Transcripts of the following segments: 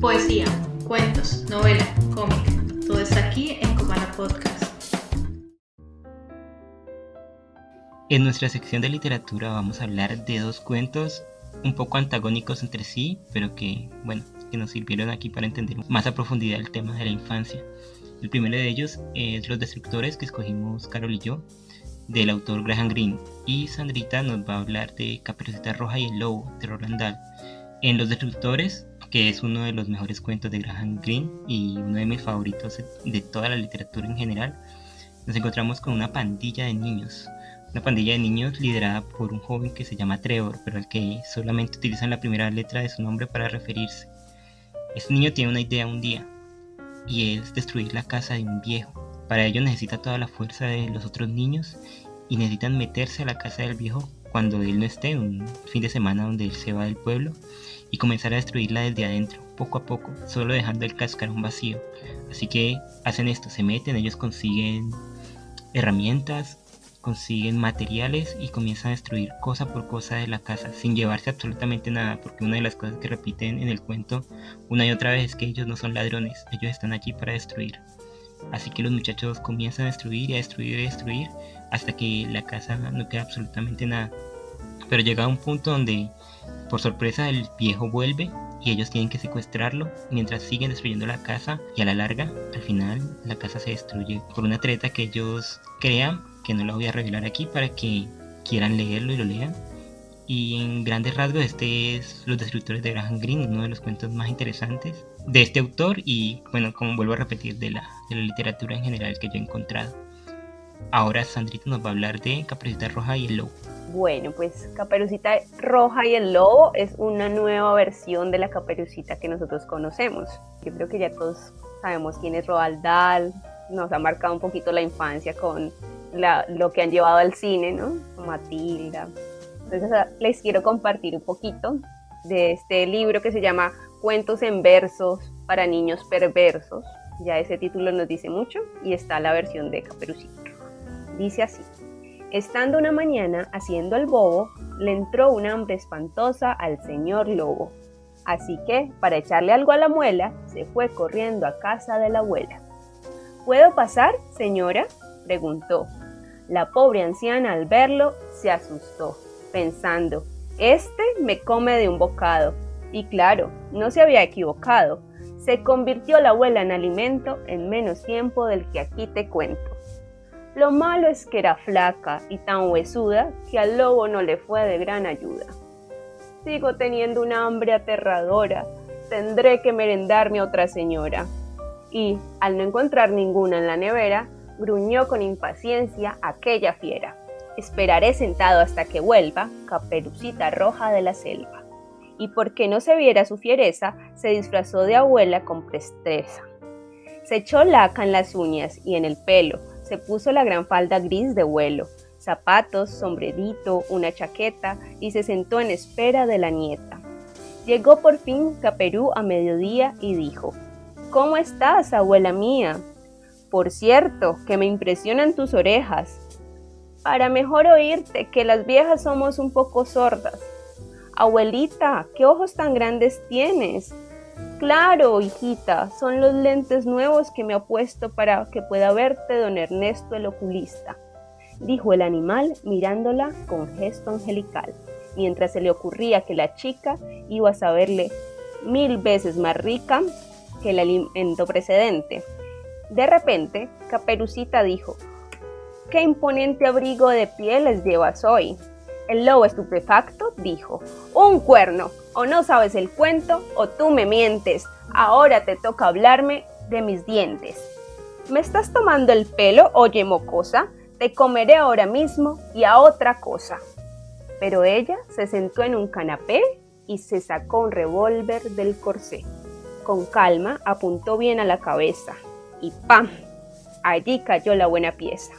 Poesía, cuentos, novela, cómic, todo está aquí en Copana Podcast. En nuestra sección de literatura vamos a hablar de dos cuentos un poco antagónicos entre sí, pero que nos sirvieron aquí para entender más a profundidad el tema de la infancia. El primero de ellos es Los Destructores, que escogimos Carol y yo, del autor Graham Greene, y Sandrita nos va a hablar de Caperucita Roja y el Lobo, de Roald Dahl. En Los Destructores, que es uno de los mejores cuentos de Graham Greene y uno de mis favoritos de toda la literatura en general, nos encontramos con una pandilla de niños liderada por un joven que se llama Trevor, pero al que solamente utilizan la primera letra de su nombre para referirse. Este niño tiene una idea un día, y es destruir la casa de un viejo. Para ello necesita toda la fuerza de los otros niños y necesitan meterse a la casa del viejo cuando él no esté, un fin de semana donde él se va del pueblo, y comenzar a destruirla desde adentro, poco a poco, solo dejando el cascarón vacío. Así que hacen esto, se meten, ellos consiguen herramientas, consiguen materiales y comienzan a destruir cosa por cosa de la casa sin llevarse absolutamente nada, porque una de las cosas que repiten en el cuento una y otra vez es que ellos no son ladrones, ellos están allí para destruir. Así que los muchachos comienzan a destruir y a destruir y a destruir hasta que la casa no queda absolutamente nada. Pero llega a un punto donde por sorpresa el viejo vuelve y ellos tienen que secuestrarlo mientras siguen destruyendo la casa, y a la larga, al final, la casa se destruye por una treta que ellos crean, que no la voy a revelar aquí para que quieran leerlo y lo lean. Y en grandes rasgos este es Los Destructores de Graham Greene, uno de los cuentos más interesantes de este autor y, como vuelvo a repetir, de la literatura en general que yo he encontrado. Ahora Sandrita nos va a hablar de Caperucita Roja y el Lobo. Bueno, pues Caperucita Roja y el Lobo es una nueva versión de la Caperucita que nosotros conocemos. Yo creo que ya todos sabemos quién es Roald Dahl, nos ha marcado un poquito la infancia con lo que han llevado al cine, ¿no? Matilda. Entonces les quiero compartir un poquito de este libro que se llama Cuentos en versos para niños perversos. Ya ese título nos dice mucho, y está la versión de Caperucita. Dice así: estando una mañana haciendo el bobo, le entró un hambre espantosa al señor Lobo. Así que, para echarle algo a la muela, se fue corriendo a casa de la abuela. ¿Puedo pasar, señora?, preguntó. La pobre anciana al verlo se asustó, pensando: este me come de un bocado. Y claro, no se había equivocado. Se convirtió la abuela en alimento en menos tiempo del que aquí te cuento. Lo malo es que era flaca y tan huesuda que al lobo no le fue de gran ayuda. Sigo teniendo una hambre aterradora, tendré que merendarme a otra señora. Y, al no encontrar ninguna en la nevera, gruñó con impaciencia aquella fiera. Esperaré sentado hasta que vuelva Caperucita Roja de la selva. Y porque no se viera su fiereza, se disfrazó de abuela con presteza. Se echó laca en las uñas y en el pelo, se puso la gran falda gris de vuelo, zapatos, sombrerito, una chaqueta, y se sentó en espera de la nieta. Llegó por fin Caperú a mediodía y dijo: ¿cómo estás, abuela mía? Por cierto, que me impresionan tus orejas. Para mejor oírte, que las viejas somos un poco sordas. Abuelita, ¿qué ojos tan grandes tienes? Claro, hijita, son los lentes nuevos que me ha puesto para que pueda verte don Ernesto el oculista, dijo el animal mirándola con gesto angelical, mientras se le ocurría que la chica iba a saberle 1000 veces más rica que el alimento precedente. De repente, Caperucita dijo: ¡qué imponente abrigo de pieles llevas hoy! El lobo estupefacto dijo: ¡un cuerno! O no sabes el cuento, o tú me mientes. Ahora te toca hablarme de mis dientes. ¿Me estás tomando el pelo, oye mocosa? Te comeré ahora mismo y a otra cosa. Pero ella se sentó en un canapé y se sacó un revólver del corsé. Con calma apuntó bien a la cabeza y ¡pam! Allí cayó la buena pieza.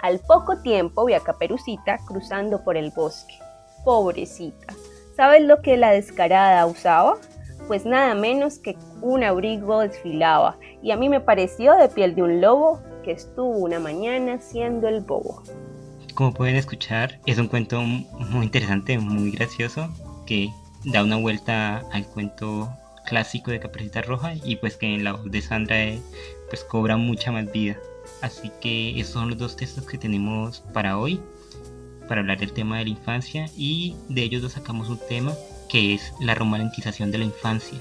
Al poco tiempo vi a Caperucita cruzando por el bosque. Pobrecita, ¿sabes lo que la descarada usaba? Pues nada menos que un abrigo desfilaba, y a mí me pareció de piel de un lobo que estuvo una mañana haciendo el bobo. Como pueden escuchar, es un cuento muy interesante, muy gracioso, que da una vuelta al cuento clásico de Caperucita Roja y pues que en la voz de Sandra pues cobra mucha más vida. Así que esos son los dos textos que tenemos para hoy, para hablar del tema de la infancia, y de ellos dos sacamos un tema que es la romantización de la infancia.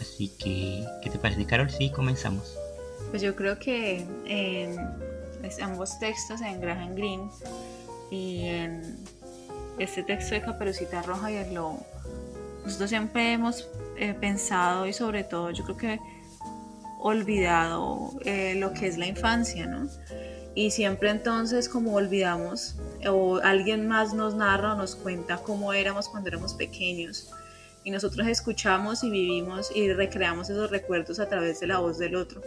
Así que, ¿qué te parece, Carol? Sí, comenzamos. Pues yo creo que ambos textos, en Graham Greene y en este texto de Caperucita Roja y el Lobo, nosotros siempre hemos pensado y sobre todo yo creo que olvidado lo que es la infancia, ¿no? Y siempre entonces como olvidamos o alguien más nos narra o nos cuenta cómo éramos cuando éramos pequeños y nosotros escuchamos y vivimos y recreamos esos recuerdos a través de la voz del otro.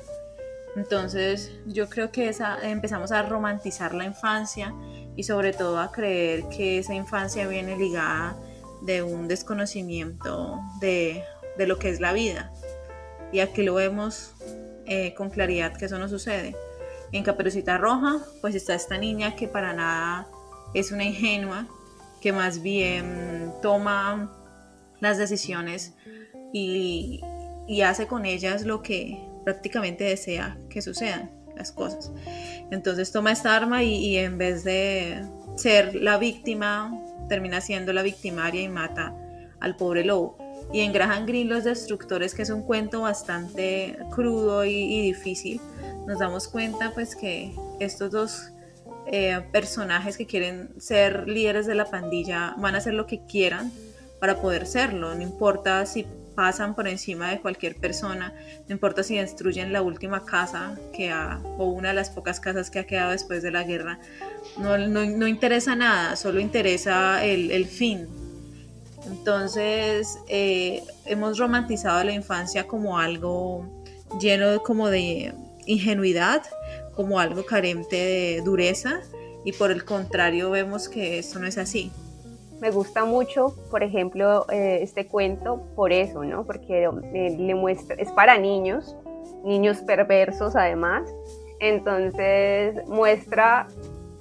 Entonces yo creo que empezamos a romantizar la infancia y sobre todo a creer que esa infancia viene ligada de un desconocimiento de lo que es la vida. Y aquí lo vemos con claridad que eso no sucede. En Caperucita Roja pues está esta niña que para nada es una ingenua, que más bien toma las decisiones y hace con ellas lo que prácticamente desea que sucedan las cosas. Entonces toma esta arma y en vez de ser la víctima, termina siendo la victimaria y mata al pobre lobo. Y en Graham Greene, Los Destructores, que es un cuento bastante crudo y difícil, nos damos cuenta pues que estos dos personajes que quieren ser líderes de la pandilla van a hacer lo que quieran para poder serlo, no importa si pasan por encima de cualquier persona, no importa si destruyen la última casa o una de las pocas casas que ha quedado después de la guerra, no interesa nada, solo interesa el fin. Entonces hemos romantizado la infancia como algo lleno como de ingenuidad, como algo carente de dureza, y por el contrario vemos que esto no es así. Me gusta mucho, por ejemplo, este cuento por eso, ¿no? Porque le muestra, es para niños perversos además, entonces muestra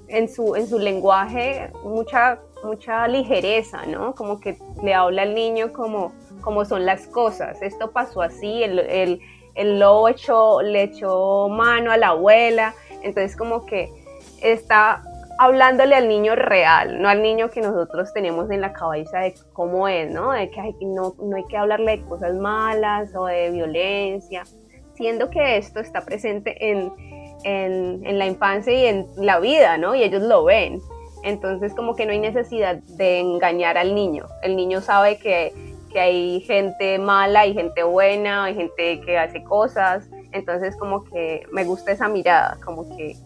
en su lenguaje mucha ligereza, ¿no? Como que le habla al niño como son las cosas. Esto pasó así, el lobo le echó mano a la abuela, entonces como que está hablándole al niño real, no al niño que nosotros tenemos en la cabeza de cómo es, ¿no? De que no hay que hablarle de cosas malas o de violencia, siendo que esto está presente en la infancia y en la vida, ¿no? Y ellos lo ven. Entonces como que no hay necesidad de engañar al niño. El niño sabe que hay gente mala, hay gente buena, hay gente que hace cosas. Entonces como que me gusta esa mirada, como que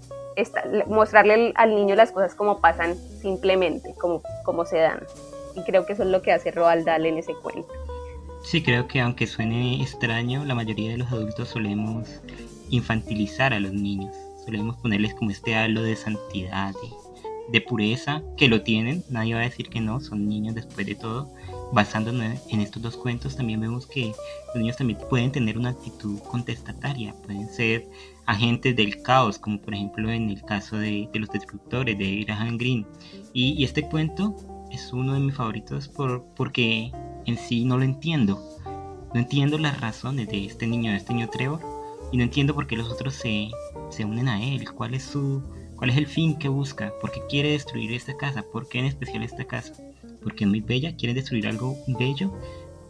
mostrarle al niño las cosas como pasan simplemente, como se dan. Y creo que eso es lo que hace Roald Dahl en ese cuento. Sí, creo que aunque suene extraño, la mayoría de los adultos solemos infantilizar a los niños. Solemos ponerles como este halo de santidad, de pureza, que lo tienen, nadie va a decir que no, son niños después de todo. Basándonos en estos dos cuentos, también vemos que los niños también pueden tener una actitud contestataria, pueden ser agentes del caos, como por ejemplo en el caso de Los Destructores de Graham Greene. Y este cuento es uno de mis favoritos porque en sí no lo entiendo. No entiendo las razones de este niño Trevor, y no entiendo por qué los otros se unen a él. ¿Cuál es el fin que busca? ¿Por qué quiere destruir esta casa? ¿Por qué en especial esta casa? Porque es muy bella, quieren destruir algo bello,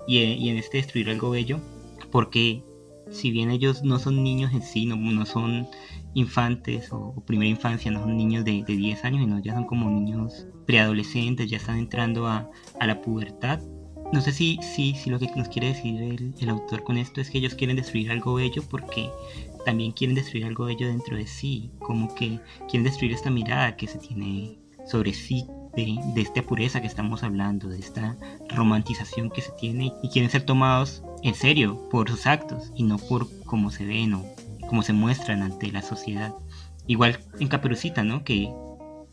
y en este destruir algo bello, porque si bien ellos no son niños en sí, no son infantes o primera infancia, no son niños de 10 años, sino ya son como niños preadolescentes, ya están entrando a la pubertad. No sé si lo que nos quiere decir el autor con esto es que ellos quieren destruir algo bello porque también quieren destruir algo bello dentro de sí, como que quieren destruir esta mirada que se tiene sobre sí, de esta pureza que estamos hablando, de esta romantización que se tiene, y quieren ser tomados en serio por sus actos y no por cómo se ven o cómo se muestran ante la sociedad. Igual en Caperucita, ¿no? Que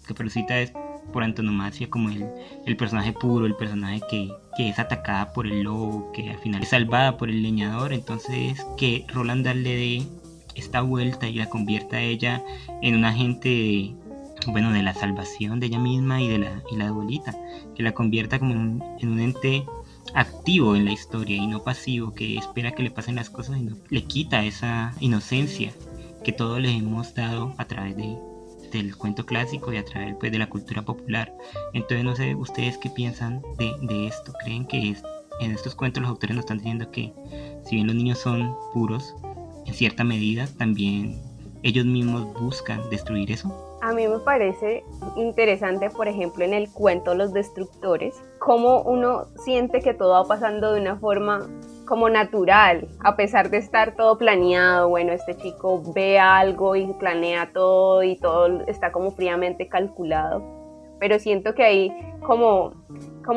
Caperucita es por antonomasia como el personaje puro, el personaje que es atacada por el lobo, que al final es salvada por el leñador. Entonces que Roald Dahl le dé esta vuelta y la convierta a ella en un agente de la salvación de ella misma y de la abuelita, que la convierta como en un ente activo en la historia y no pasivo, que espera que le pasen las cosas y no, le quita esa inocencia que todos le hemos dado a través del cuento clásico y a través pues, de la cultura popular. Entonces no sé ustedes qué piensan de esto. ¿Creen que en estos cuentos los autores nos están diciendo que si bien los niños son puros, en cierta medida también ellos mismos buscan destruir eso? A mí me parece interesante, por ejemplo, en el cuento Los Destructores, cómo uno siente que todo va pasando de una forma como natural, a pesar de estar todo planeado. Bueno, este chico ve algo y planea todo y todo está como fríamente calculado, pero siento que hay como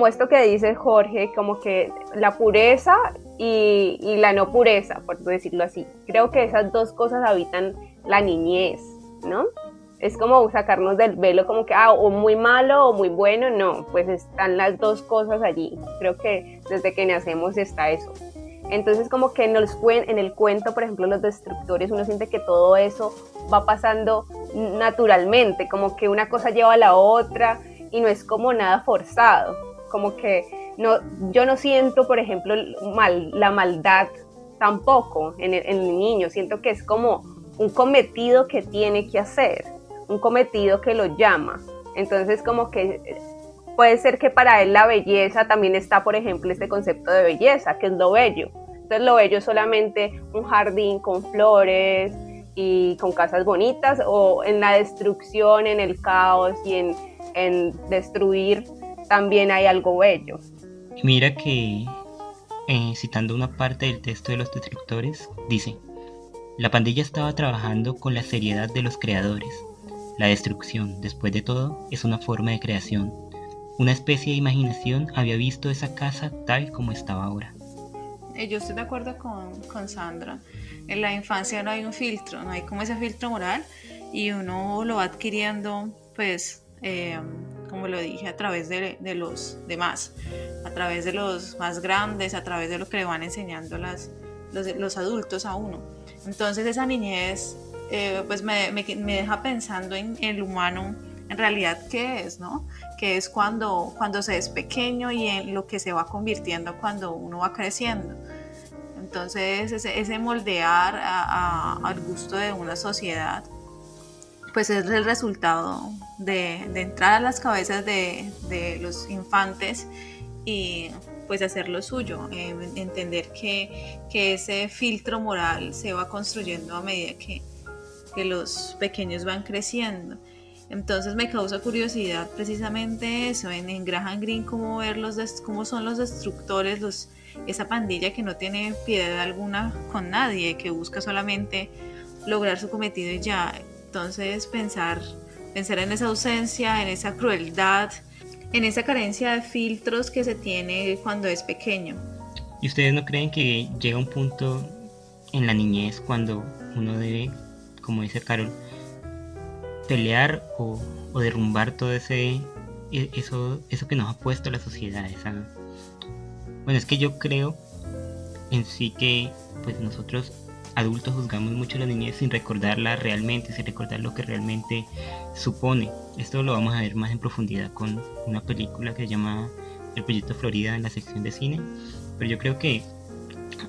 esto que dice Jorge, como que la pureza y la no pureza, por decirlo así. Creo que esas dos cosas habitan la niñez, ¿no? Es como sacarnos del velo, como que o muy malo o muy bueno. No, pues están las dos cosas allí. Creo que desde que nacemos está eso. Entonces como que en el cuento, por ejemplo, Los Destructores, uno siente que todo eso va pasando naturalmente, como que una cosa lleva a la otra y no es como nada forzado. Como que yo no siento, por ejemplo, la maldad tampoco en el niño. Siento que es como un cometido que tiene que hacer, un cometido que lo llama. Entonces como que puede ser que para él la belleza también está, por ejemplo, este concepto de belleza, que es lo bello. Entonces lo bello es solamente un jardín con flores y con casas bonitas, o en la destrucción, en el caos y en destruir también hay algo bello. Mira que, citando una parte del texto de Los Destructores, dice: la pandilla estaba trabajando con la seriedad de los creadores. La destrucción, después de todo, es una forma de creación. Una especie de imaginación había visto esa casa tal como estaba ahora. Yo estoy de acuerdo con Sandra. En la infancia no hay un filtro, no hay como ese filtro moral, y uno lo va adquiriendo, pues, como lo dije, a través de los demás, a través de los más grandes, a través de lo que le van enseñando los adultos a uno. Entonces esa niñez pues me deja pensando en el humano, en realidad qué es, ¿no? Que es cuando se es pequeño y en lo que se va convirtiendo cuando uno va creciendo. Entonces ese moldear al gusto de una sociedad, pues es el resultado de entrar a las cabezas de los infantes y pues hacer lo suyo, entender que ese filtro moral se va construyendo a medida que los pequeños van creciendo. Entonces me causa curiosidad precisamente eso, en Graham Greene, cómo son los destructores, esa pandilla que no tiene piedad alguna con nadie, que busca solamente lograr su cometido y ya. Entonces pensar en esa ausencia, en esa crueldad, en esa carencia de filtros que se tiene cuando es pequeño. ¿Y ustedes no creen que llega un punto en la niñez cuando uno debe, como dice Carol, pelear o derrumbar todo eso que nos ha puesto la sociedad? Bueno, es que yo creo en sí que pues nosotros adultos juzgamos mucho la niñez sin recordarla realmente, sin recordar lo que realmente supone. Esto lo vamos a ver más en profundidad con una película que se llama El Proyecto Florida en la sección de cine, pero yo creo que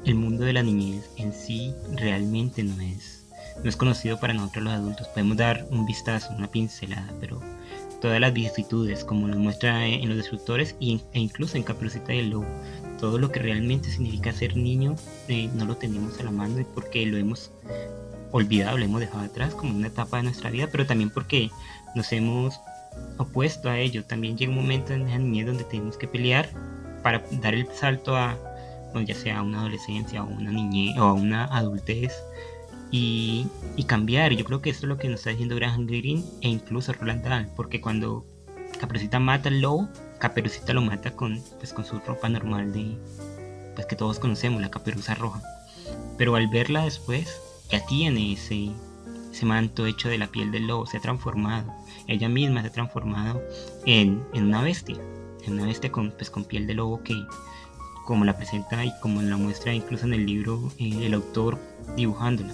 el mundo de la niñez en sí realmente no es conocido para nosotros los adultos. Podemos dar un vistazo, una pincelada, pero todas las vicisitudes, como nos muestra en Los Destructores e incluso en Caperucita y el Lobo, todo lo que realmente significa ser niño, no lo tenemos a la mano, y porque lo hemos olvidado, lo hemos dejado atrás como una etapa de nuestra vida, pero también porque nos hemos opuesto a ello. También llega un momento en la niñez donde tenemos que pelear para dar el salto a, bueno, ya sea a una adolescencia o una niñez o a una adultez, y cambiar. Yo creo que esto es lo que nos está diciendo Graham Greene e incluso Roald Dahl, porque cuando Caperucita mata al lobo, Caperucita lo mata con su ropa normal pues que todos conocemos, la caperuza roja, pero al verla después ya tiene ese manto hecho de la piel del lobo, se ha transformado, ella misma se ha transformado en una bestia con piel de lobo, que como la presenta y como la muestra incluso en el libro el autor dibujándola.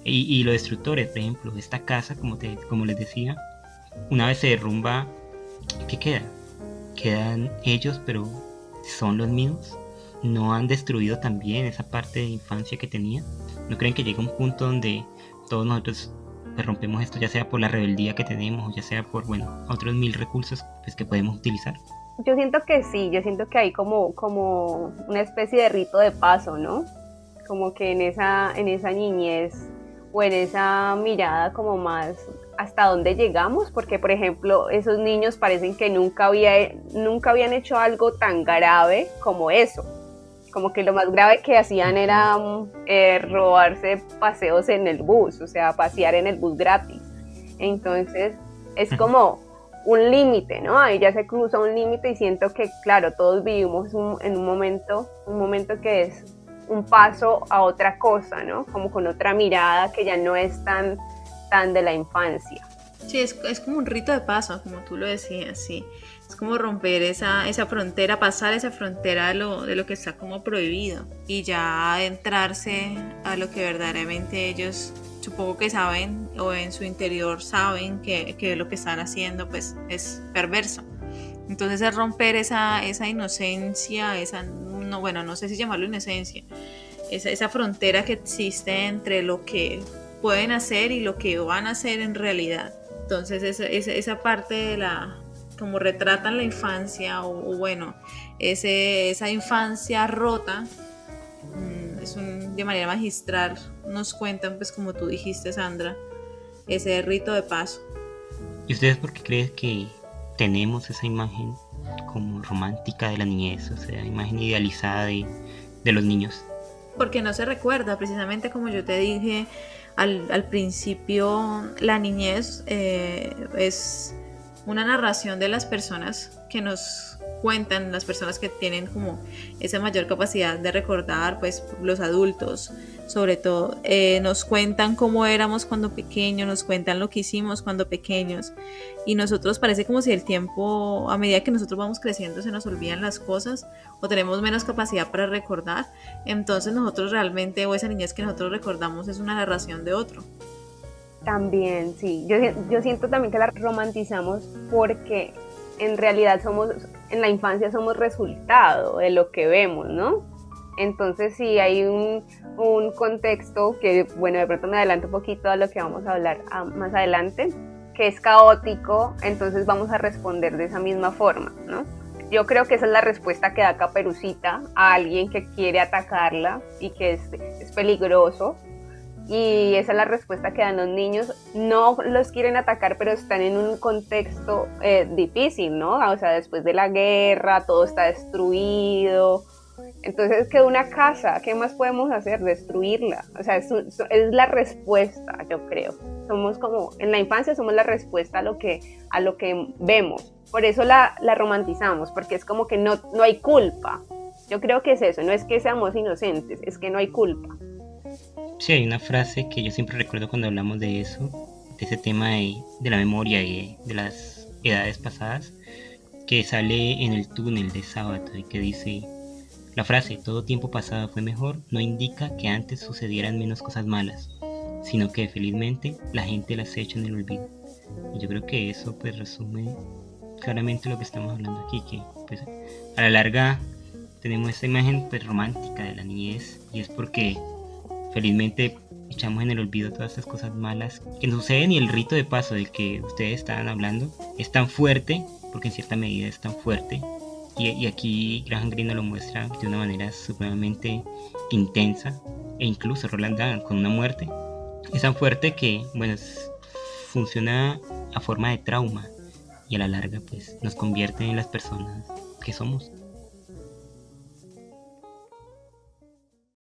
Y Los Destructores, por ejemplo, esta casa, como les decía, una vez se derrumba, ¿qué queda? Quedan ellos, pero ¿son los mismos? no han destruido también esa parte de infancia que tenía? ¿No creen que llega un punto donde todos nosotros pues, rompemos esto, ya sea por la rebeldía que tenemos o ya sea por, bueno, otros mil recursos pues, que podemos utilizar? Yo siento que sí, yo siento que hay como una especie de rito de paso, ¿no? Como que en esa niñez o en esa mirada como más hasta dónde llegamos, porque por ejemplo esos niños parecen que nunca habían hecho algo tan grave como eso, como que lo más grave que hacían era robarse paseos en el bus, o sea, pasear en el bus gratis. Entonces es como un límite, ¿no? Ahí ya se cruza un límite y siento que, claro, todos vivimos en un momento que es un paso a otra cosa, ¿no? Como con otra mirada que ya no es tan de la infancia. Sí, es como un rito de paso, como tú lo decías, sí. Es como romper esa frontera, pasar esa frontera de lo que está como prohibido y ya entrarse a lo que verdaderamente ellos supongo que saben o en su interior saben que lo que están haciendo pues es perverso. Entonces es romper esa inocencia, no sé si llamarlo inocencia, esa frontera que existe entre lo que pueden hacer y lo que van a hacer en realidad. Entonces esa parte de como retratan la infancia o bueno, esa infancia rota, de manera magistral nos cuentan, pues como tú dijiste, Sandra, ese rito de paso. ¿Y ustedes por qué creen que tenemos esa imagen como romántica de la niñez, o sea, imagen idealizada de los niños? Porque no se recuerda, precisamente como yo te dije al principio, la niñez es una narración de las personas que nos cuentan, las personas que tienen como esa mayor capacidad de recordar, pues los adultos sobre todo, nos cuentan cómo éramos cuando pequeños, nos cuentan lo que hicimos cuando pequeños y nosotros parece como si el tiempo, a medida que nosotros vamos creciendo, se nos olvidan las cosas o tenemos menos capacidad para recordar, entonces nosotros realmente, o esa niñez que nosotros recordamos es una narración de otro. También, sí, yo siento también que la romantizamos porque en realidad en la infancia somos resultado de lo que vemos, ¿no? Entonces sí hay un contexto que, bueno, de pronto me adelanto un poquito a lo que vamos a hablar más adelante, que es caótico, entonces vamos a responder de esa misma forma, ¿no? Yo creo que esa es la respuesta que da Caperucita a alguien que quiere atacarla y que es peligroso. Y esa es la respuesta que dan los niños. No los quieren atacar, pero están en un contexto difícil, ¿no? O sea, después de la guerra, todo está destruido. Entonces quedó una casa, ¿qué más podemos hacer? Destruirla. O sea, es la respuesta, yo creo. Somos como, en la infancia somos la respuesta a lo que vemos. Por eso la romantizamos, porque es como que no hay culpa. Yo creo que es eso, no es que seamos inocentes, es que no hay culpa. Sí, hay una frase que yo siempre recuerdo cuando hablamos de eso, de ese tema de la memoria y de las edades pasadas, que sale en el túnel de Sábato y que dice: la frase "todo tiempo pasado fue mejor" no indica que antes sucedieran menos cosas malas, sino que felizmente la gente las echa en el olvido. Y yo creo que eso pues resume claramente lo que estamos hablando aquí, que pues a la larga tenemos esta imagen pues romántica de la niñez y es porque felizmente echamos en el olvido todas estas cosas malas que nos suceden, y el rito de paso del que ustedes estaban hablando es tan fuerte, porque en cierta medida es tan fuerte, y aquí Graham Greene lo muestra de una manera supremamente intensa, e incluso Roald Dahl con una muerte es tan fuerte que bueno, funciona a forma de trauma y a la larga pues nos convierte en las personas que somos.